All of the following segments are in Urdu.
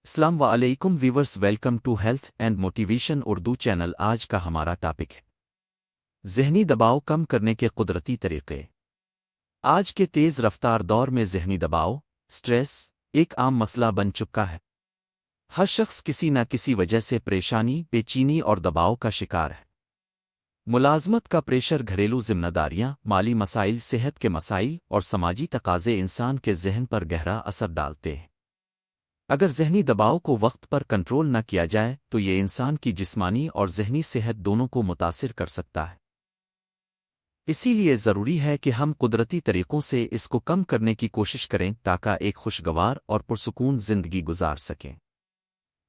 السلام علیکم viewers, welcome to health and motivation Urdu channel. آج کا ہمارا ٹاپک ہے ذہنی دباؤ کم کرنے کے قدرتی طریقے۔ آج کے تیز رفتار دور میں ذہنی دباؤ، سٹریس، ایک عام مسئلہ بن چکا ہے۔ ہر شخص کسی نہ کسی وجہ سے پریشانی، بے چینی اور دباؤ کا شکار ہے۔ ملازمت کا پریشر، گھریلو ذمہ داریاں، مالی مسائل، صحت کے مسائل اور سماجی تقاضے انسان کے ذہن پر گہرا اثر ڈالتے ہیں۔ اگر ذہنی دباؤ کو وقت پر کنٹرول نہ کیا جائے تو یہ انسان کی جسمانی اور ذہنی صحت دونوں کو متاثر کر سکتا ہے۔ اسی لیے ضروری ہے کہ ہم قدرتی طریقوں سے اس کو کم کرنے کی کوشش کریں تاکہ ایک خوشگوار اور پرسکون زندگی گزار سکیں۔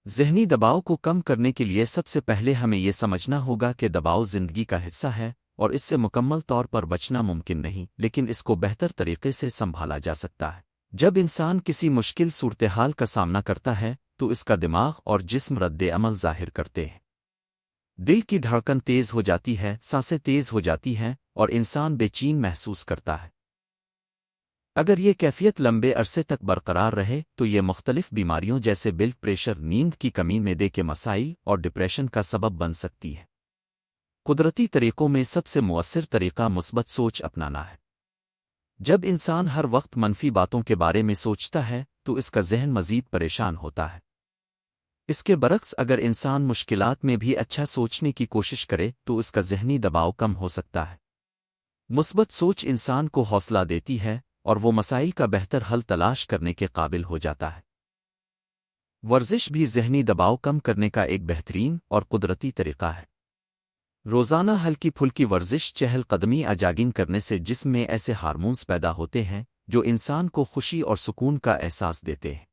ذہنی دباؤ کو کم کرنے کے لیے سب سے پہلے ہمیں یہ سمجھنا ہوگا کہ دباؤ زندگی کا حصہ ہے اور اس سے مکمل طور پر بچنا ممکن نہیں، لیکن اس کو بہتر طریقے سے سنبھالا جا سکتا ہے۔ جب انسان کسی مشکل صورتحال کا سامنا کرتا ہے تو اس کا دماغ اور جسم رد عمل ظاہر کرتے ہیں۔ دل کی دھڑکن تیز ہو جاتی ہے، سانسیں تیز ہو جاتی ہیں اور انسان بے چین محسوس کرتا ہے۔ اگر یہ کیفیت لمبے عرصے تک برقرار رہے تو یہ مختلف بیماریوں جیسے بلڈ پریشر، نیند کی کمی، معدے کے مسائل اور ڈپریشن کا سبب بن سکتی ہے۔ قدرتی طریقوں میں سب سے مؤثر طریقہ مثبت سوچ اپنانا ہے۔ جب انسان ہر وقت منفی باتوں کے بارے میں سوچتا ہے تو اس کا ذہن مزید پریشان ہوتا ہے۔ اس کے برعکس اگر انسان مشکلات میں بھی اچھا سوچنے کی کوشش کرے تو اس کا ذہنی دباؤ کم ہو سکتا ہے۔ مثبت سوچ انسان کو حوصلہ دیتی ہے اور وہ مسائل کا بہتر حل تلاش کرنے کے قابل ہو جاتا ہے۔ ورزش بھی ذہنی دباؤ کم کرنے کا ایک بہترین اور قدرتی طریقہ ہے۔ روزانہ ہلکی پھلکی ورزش، چہل قدمی یا جاگنگ کرنے سے جسم میں ایسے ہارمونز پیدا ہوتے ہیں جو انسان کو خوشی اور سکون کا احساس دیتے ہیں۔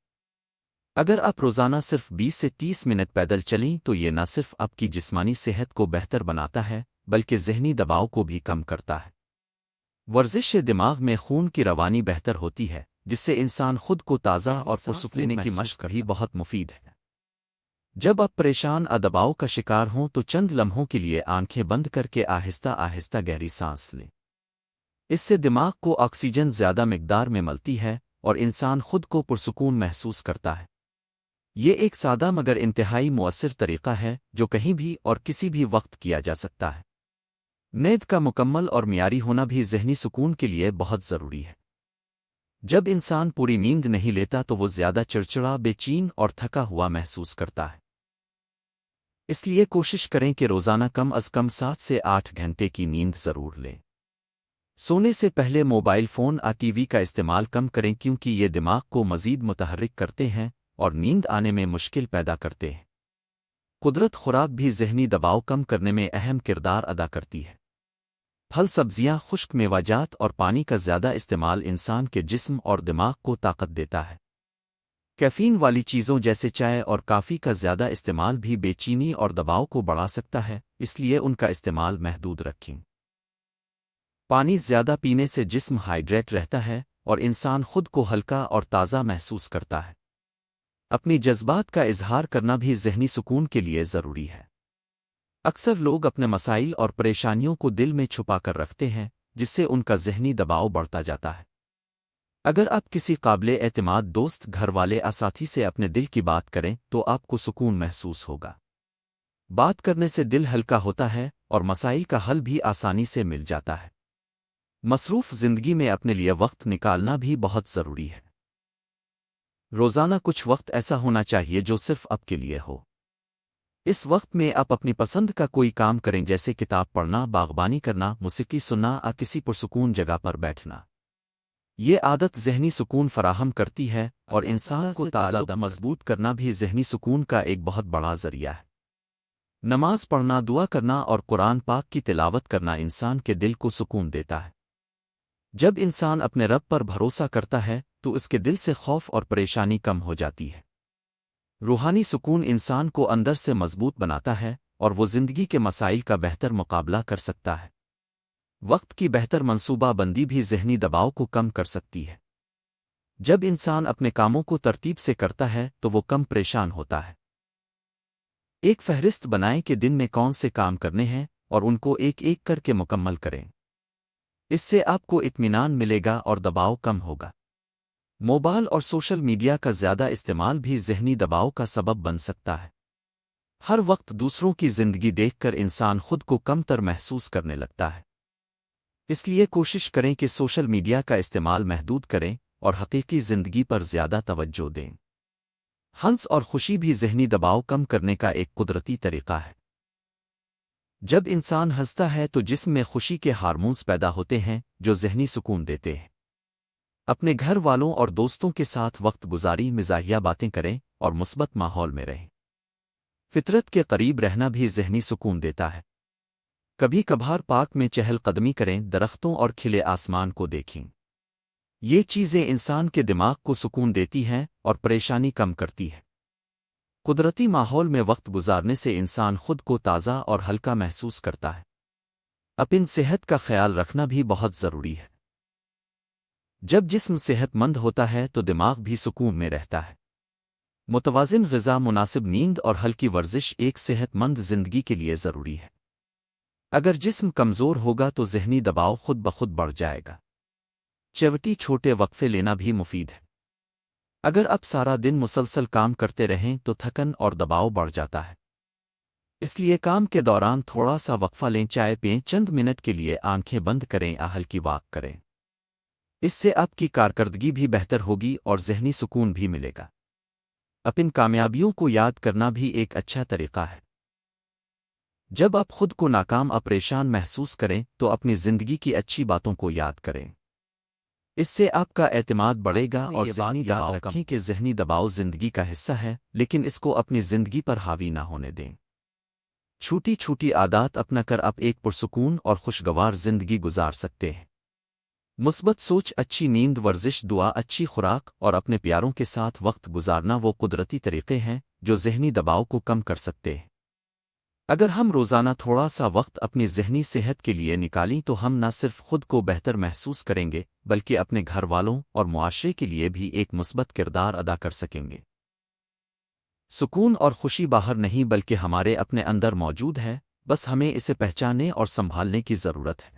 اگر آپ روزانہ صرف 20 سے 30 منٹ پیدل چلیں تو یہ نہ صرف آپ کی جسمانی صحت کو بہتر بناتا ہے بلکہ ذہنی دباؤ کو بھی کم کرتا ہے۔ ورزش سے دماغ میں خون کی روانی بہتر ہوتی ہے جس سے انسان خود کو تازہ اور پرسکون لینے کی مشق بھی بہت مفید ہے۔ جب آپ پریشان یا دباؤ کا شکار ہوں تو چند لمحوں کے لیے آنکھیں بند کر کے آہستہ آہستہ گہری سانس لیں۔ اس سے دماغ کو آکسیجن زیادہ مقدار میں ملتی ہے اور انسان خود کو پرسکون محسوس کرتا ہے۔ یہ ایک سادہ مگر انتہائی مؤثر طریقہ ہے جو کہیں بھی اور کسی بھی وقت کیا جا سکتا ہے۔ نیند کا مکمل اور معیاری ہونا بھی ذہنی سکون کے لیے بہت ضروری ہے۔ جب انسان پوری نیند نہیں لیتا تو وہ زیادہ چڑچڑا، بے چین اور تھکا ہوا محسوس کرتا ہے۔ اس لیے کوشش کریں کہ روزانہ کم از کم 7 سے 8 گھنٹے کی نیند ضرور لیں۔ سونے سے پہلے موبائل فون یا ٹی وی کا استعمال کم کریں کیونکہ یہ دماغ کو مزید متحرک کرتے ہیں اور نیند آنے میں مشکل پیدا کرتے ہیں۔ قدرت خوراک بھی ذہنی دباؤ کم کرنے میں اہم کردار ادا کرتی ہے۔ پھل، سبزیاں، خشک میوہ اور پانی کا زیادہ استعمال انسان کے جسم اور دماغ کو طاقت دیتا ہے۔ کیفین والی چیزوں جیسے چائے اور کافی کا زیادہ استعمال بھی بے چینی اور دباؤ کو بڑھا سکتا ہے، اس لیے ان کا استعمال محدود رکھیں۔ پانی زیادہ پینے سے جسم ہائیڈریٹ رہتا ہے اور انسان خود کو ہلکا اور تازہ محسوس کرتا ہے۔ اپنی جذبات کا اظہار کرنا بھی ذہنی سکون کے لیے ضروری ہے۔ اکثر لوگ اپنے مسائل اور پریشانیوں کو دل میں چھپا کر رکھتے ہیں جس سے ان کا ذہنی دباؤ بڑھتا جاتا ہے۔ اگر آپ کسی قابل اعتماد دوست، گھر والے یا ساتھی سے اپنے دل کی بات کریں تو آپ کو سکون محسوس ہوگا۔ بات کرنے سے دل ہلکا ہوتا ہے اور مسائل کا حل بھی آسانی سے مل جاتا ہے۔ مصروف زندگی میں اپنے لیے وقت نکالنا بھی بہت ضروری ہے۔ روزانہ کچھ وقت ایسا ہونا چاہیے جو صرف آپ کے لیے ہو۔ اس وقت میں آپ اپنی پسند کا کوئی کام کریں جیسے کتاب پڑھنا، باغبانی کرنا، موسیقی سننا یا کسی پرسکون جگہ پر بیٹھنا۔ یہ عادت ذہنی سکون فراہم کرتی ہے اور انسان کو تازہ مضبوط کرنا بھی ذہنی سکون کا ایک بہت بڑا ذریعہ ہے۔ نماز پڑھنا، دعا کرنا اور قرآن پاک کی تلاوت کرنا انسان کے دل کو سکون دیتا ہے۔ جب انسان اپنے رب پر بھروسہ کرتا ہے تو اس کے دل سے خوف اور پریشانی کم ہو جاتی ہے۔ روحانی سکون انسان کو اندر سے مضبوط بناتا ہے اور وہ زندگی کے مسائل کا بہتر مقابلہ کر سکتا ہے۔ وقت کی بہتر منصوبہ بندی بھی ذہنی دباؤ کو کم کر سکتی ہے۔ جب انسان اپنے کاموں کو ترتیب سے کرتا ہے تو وہ کم پریشان ہوتا ہے۔ ایک فہرست بنائیں کہ دن میں کون سے کام کرنے ہیں اور ان کو ایک ایک کر کے مکمل کریں۔ اس سے آپ کو اطمینان ملے گا اور دباؤ کم ہوگا۔ موبائل اور سوشل میڈیا کا زیادہ استعمال بھی ذہنی دباؤ کا سبب بن سکتا ہے۔ ہر وقت دوسروں کی زندگی دیکھ کر انسان خود کو کم تر محسوس کرنے لگتا ہے۔ اس لیے کوشش کریں کہ سوشل میڈیا کا استعمال محدود کریں اور حقیقی زندگی پر زیادہ توجہ دیں۔ ہنس اور خوشی بھی ذہنی دباؤ کم کرنے کا ایک قدرتی طریقہ ہے۔ جب انسان ہنستا ہے تو جسم میں خوشی کے ہارمونز پیدا ہوتے ہیں جو ذہنی سکون دیتے ہیں۔ اپنے گھر والوں اور دوستوں کے ساتھ وقت گزاری، مزاحیہ باتیں کریں اور مثبت ماحول میں رہیں۔ فطرت کے قریب رہنا بھی ذہنی سکون دیتا ہے۔ کبھی کبھار پارک میں چہل قدمی کریں، درختوں اور کھلے آسمان کو دیکھیں۔ یہ چیزیں انسان کے دماغ کو سکون دیتی ہیں اور پریشانی کم کرتی ہے۔ قدرتی ماحول میں وقت گزارنے سے انسان خود کو تازہ اور ہلکا محسوس کرتا ہے۔ اپن صحت کا خیال رکھنا بھی بہت ضروری ہے۔ جب جسم صحت مند ہوتا ہے تو دماغ بھی سکون میں رہتا ہے۔ متوازن غذا، مناسب نیند اور ہلکی ورزش ایک صحت مند زندگی کے لیے ضروری ہے۔ اگر جسم کمزور ہوگا تو ذہنی دباؤ خود بخود بڑھ جائے گا۔ چھوٹے وقفے لینا بھی مفید ہے۔ اگر اب سارا دن مسلسل کام کرتے رہیں تو تھکن اور دباؤ بڑھ جاتا ہے۔ اس لیے کام کے دوران تھوڑا سا وقفہ لیں، چائے پئیں، چند منٹ کے لیے آنکھیں بند کریں یا ہلکی واک کریں۔ اس سے آپ کی کارکردگی بھی بہتر ہوگی اور ذہنی سکون بھی ملے گا۔ اپن کامیابیوں کو یاد کرنا بھی ایک اچھا طریقہ ہے۔ جب آپ خود کو ناکام یا پریشان محسوس کریں تو اپنی زندگی کی اچھی باتوں کو یاد کریں۔ اس سے آپ کا اعتماد بڑھے گا اور ذہنی دباؤ رکھیں کہ ذہنی دباؤ زندگی کا حصہ ہے، لیکن اس کو اپنی زندگی پر حاوی نہ ہونے دیں۔ چھوٹی چھوٹی عادات اپنا کر آپ ایک پرسکون اور خوشگوار زندگی گزار سکتے ہیں۔ مثبت سوچ، اچھی نیند، ورزش، دعا، اچھی خوراک اور اپنے پیاروں کے ساتھ وقت گزارنا وہ قدرتی طریقے ہیں جو ذہنی دباؤ کو کم کر سکتے ہیں۔ اگر ہم روزانہ تھوڑا سا وقت اپنی ذہنی صحت کے لیے نکالیں تو ہم نہ صرف خود کو بہتر محسوس کریں گے بلکہ اپنے گھر والوں اور معاشرے کے لیے بھی ایک مثبت کردار ادا کر سکیں گے۔ سکون اور خوشی باہر نہیں بلکہ ہمارے اپنے اندر موجود ہے، بس ہمیں اسے پہچاننے اور سنبھالنے کی ضرورت ہے۔